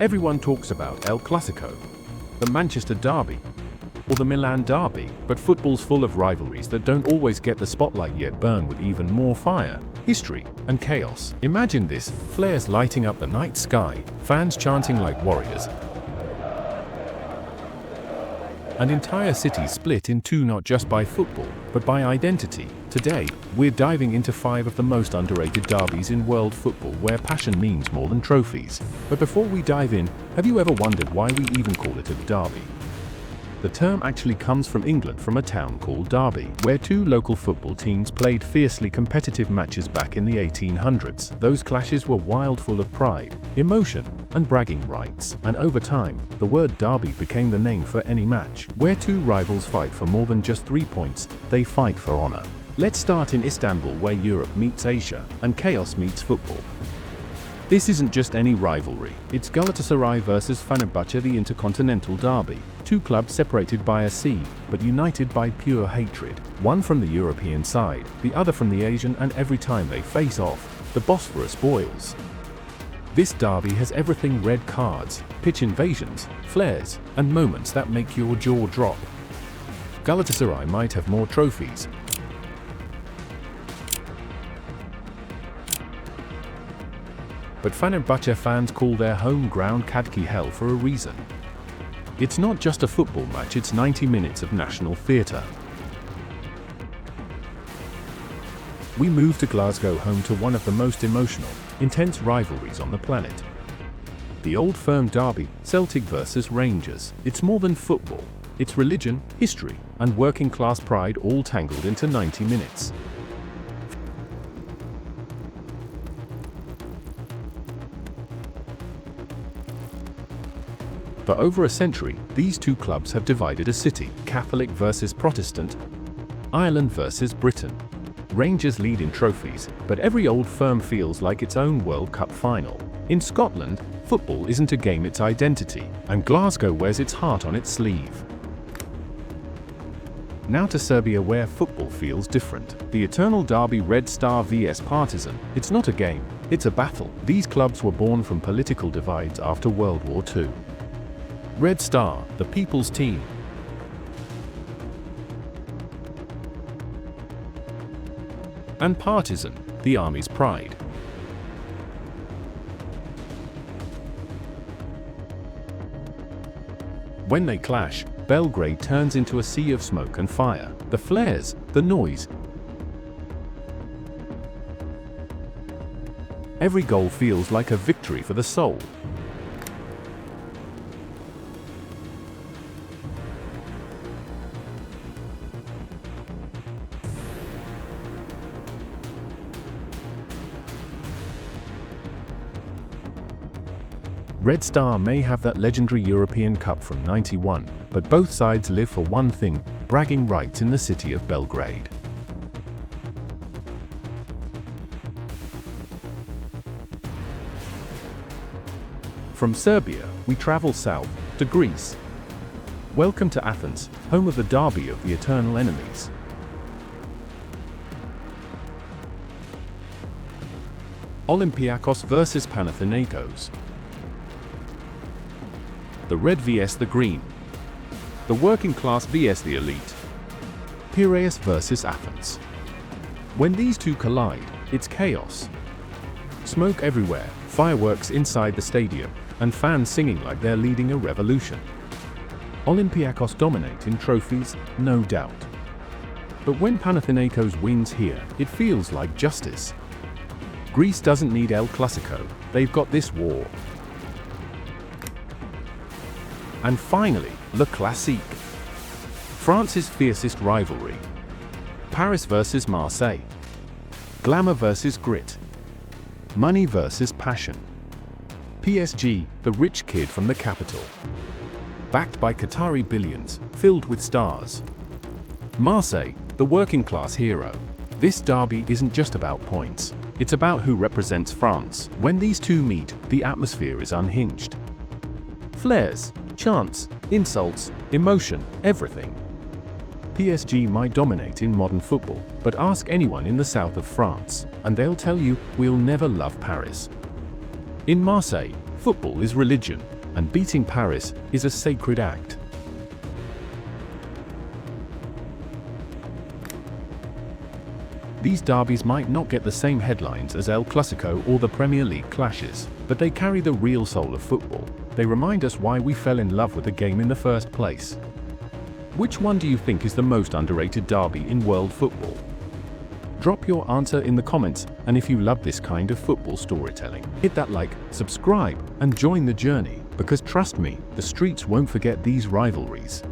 Everyone talks about El Clásico, the Manchester Derby, or the Milan Derby, but football's full of rivalries that don't always get the spotlight yet burn with even more fire, history, and chaos. Imagine this: flares lighting up the night sky, fans chanting like warriors, and entire cities split in two not just by football, but by identity. Today, we're diving into 5 of the most underrated derbies in world football where passion means more than trophies. But before we dive in, have you ever wondered why we even call it a derby? The term actually comes from England, from a town called Derby, where 2 local football teams played fiercely competitive matches back in the 1800s. Those clashes were wild, full of pride, emotion, and bragging rights. And over time, the word derby became the name for any match where 2 rivals fight for more than just 3 points. They fight for honor. Let's start in Istanbul, where Europe meets Asia, and chaos meets football. This isn't just any rivalry, it's Galatasaray versus Fenerbahçe, the Intercontinental Derby. 2 clubs separated by a sea, but united by pure hatred. One from the European side, the other from the Asian, and every time they face off, the Bosphorus boils. This derby has everything: red cards, pitch invasions, flares, and moments that make your jaw drop. Galatasaray might have more trophies, but Fenerbahçe fans call their home ground Kadki Hell for a reason. It's not just a football match, it's 90 minutes of national theatre. We move to Glasgow, home to one of the most emotional, intense rivalries on the planet. The Old Firm derby, Celtic versus Rangers. It's more than football. It's religion, history, and working class pride, all tangled into 90 minutes. For over a century, these 2 clubs have divided a city: Catholic versus Protestant, Ireland versus Britain. Rangers lead in trophies, but every Old Firm feels like its own World Cup final. In Scotland, football isn't a game, it's identity, and Glasgow wears its heart on its sleeve. Now to Serbia, where football feels different. The eternal derby, Red Star vs Partizan. It's not a game, it's a battle. These clubs were born from political divides after World War II. Red Star, the people's team, and Partizan, the army's pride. When they clash, Belgrade turns into a sea of smoke and fire. The flares, the noise. Every goal feels like a victory for the soul. Red Star may have that legendary European Cup from '91, but both sides live for one thing: bragging rights in the city of Belgrade. From Serbia, we travel south to Greece. Welcome to Athens, home of the derby of the eternal enemies. Olympiacos versus Panathinaikos. The red vs the green. The working class vs the elite. Piraeus versus Athens. When these 2 collide, it's chaos. Smoke everywhere, fireworks inside the stadium, and fans singing like they're leading a revolution. Olympiacos dominate in trophies, no doubt. But when Panathinaikos wins here, it feels like justice. Greece doesn't need El Clásico, they've got this war. And finally, Le Classique. France's fiercest rivalry. Paris versus Marseille. Glamour versus grit. Money versus passion. PSG, the rich kid from the capital. Backed by Qatari billions, filled with stars. Marseille, the working class hero. This derby isn't just about points, it's about who represents France. When these 2 meet, the atmosphere is unhinged. Flares, chants, insults, emotion, everything. PSG might dominate in modern football, but ask anyone in the south of France, and they'll tell you, we'll never love Paris. In Marseille, Football is religion, and beating Paris is a sacred act. These derbies might not get the same headlines as El Clásico or the Premier League clashes, but they carry the real soul of football. They remind us why we fell in love with the game in the first place. Which one do you think is the most underrated derby in world football? Drop your answer in the comments, and if you love this kind of football storytelling, hit that like, subscribe, and join the journey, because trust me, the streets won't forget these rivalries.